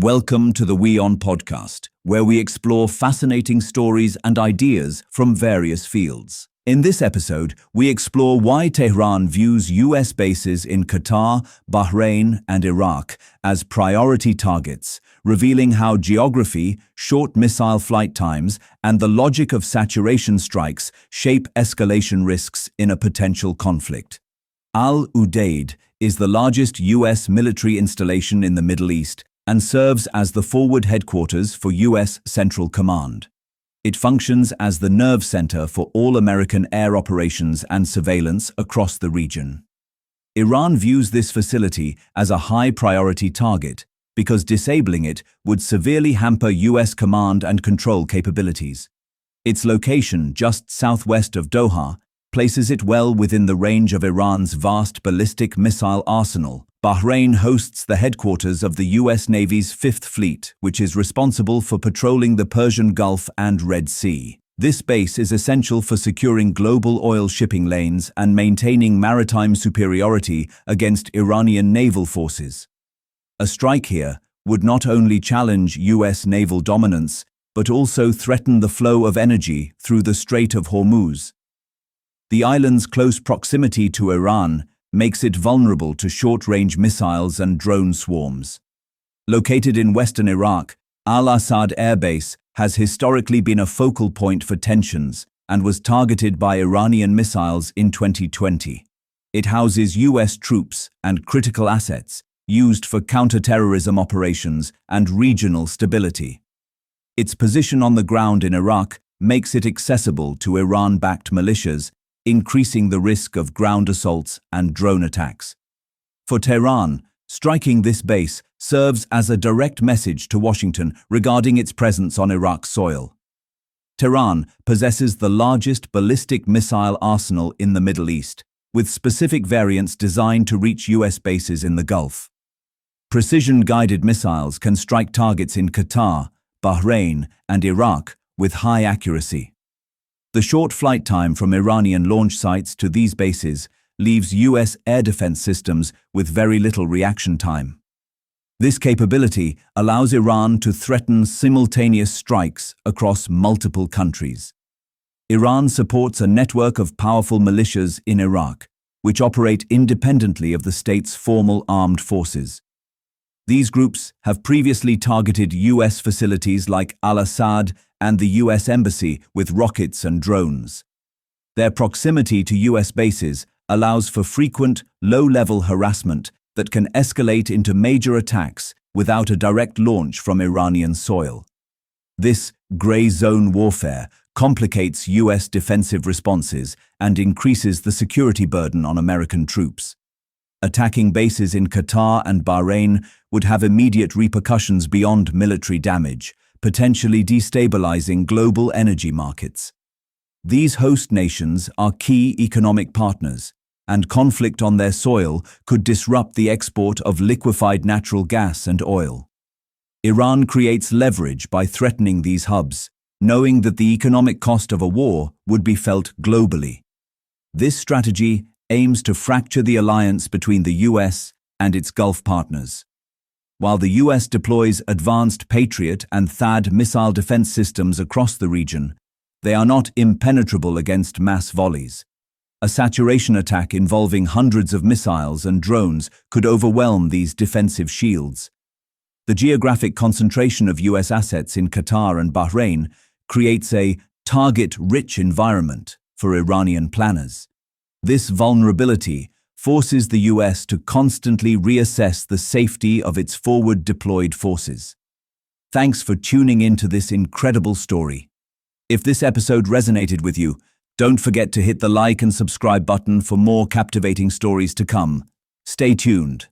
Welcome to the WION podcast, where we explore fascinating stories and ideas from various fields. In this episode, we explore why Tehran views US bases in Qatar, Bahrain, and Iraq as priority targets, revealing how geography, short missile flight times, and the logic of saturation strikes shape escalation risks in a potential conflict. Udeid is the largest US military installation in the Middle East and serves as the forward headquarters for US Central Command. It functions as the nerve center for all American air operations and surveillance across the region. Iran views this facility as a high-priority target because disabling it would severely hamper US command and control capabilities. Its location just southwest of Doha places it well within the range of Iran's vast ballistic missile arsenal. Bahrain hosts the headquarters of the US Navy's Fifth Fleet, which is responsible for patrolling the Persian Gulf and Red Sea. This base is essential for securing global oil shipping lanes and maintaining maritime superiority against Iranian naval forces. A strike here would not only challenge US naval dominance, but also threaten the flow of energy through the Strait of Hormuz. The island's close proximity to Iran makes it vulnerable to short-range missiles and drone swarms. Located in western Iraq, Al-Assad Air Base has historically been a focal point for tensions and was targeted by Iranian missiles in 2020. It houses US troops and critical assets used for counter-terrorism operations and regional stability. Its position on the ground in Iraq makes it accessible to Iran-backed militias, increasing the risk of ground assaults and drone attacks. For Tehran, striking this base serves as a direct message to Washington regarding its presence on Iraq's soil. Tehran possesses the largest ballistic missile arsenal in the Middle East, with specific variants designed to reach US bases in the Gulf. Precision-guided missiles can strike targets in Qatar, Bahrain, and Iraq with high accuracy. The short flight time from Iranian launch sites to these bases leaves US air defense systems with very little reaction time. This capability allows Iran to threaten simultaneous strikes across multiple countries. Iran supports a network of powerful militias in Iraq, which operate independently of the state's formal armed forces. These groups have previously targeted US facilities like Al-Assad and the US Embassy with rockets and drones. Their proximity to US bases allows for frequent, low-level harassment that can escalate into major attacks without a direct launch from Iranian soil. This gray zone warfare complicates US defensive responses and increases the security burden on American troops. Attacking bases in Qatar and Bahrain would have immediate repercussions beyond military damage, potentially destabilizing global energy markets. These host nations are key economic partners, and conflict on their soil could disrupt the export of liquefied natural gas and oil. Iran creates leverage by threatening these hubs, knowing that the economic cost of a war would be felt globally. This strategy aims to fracture the alliance between the US and its Gulf partners. While the US deploys advanced Patriot and THAAD missile defense systems across the region, they are not impenetrable against mass volleys. A saturation attack involving hundreds of missiles and drones could overwhelm these defensive shields. The geographic concentration of US assets in Qatar and Bahrain creates a target-rich environment for Iranian planners. This vulnerability forces the US to constantly reassess the safety of its forward-deployed forces. Thanks for tuning into this incredible story. If this episode resonated with you, don't forget to hit the like and subscribe button for more captivating stories to come. Stay tuned.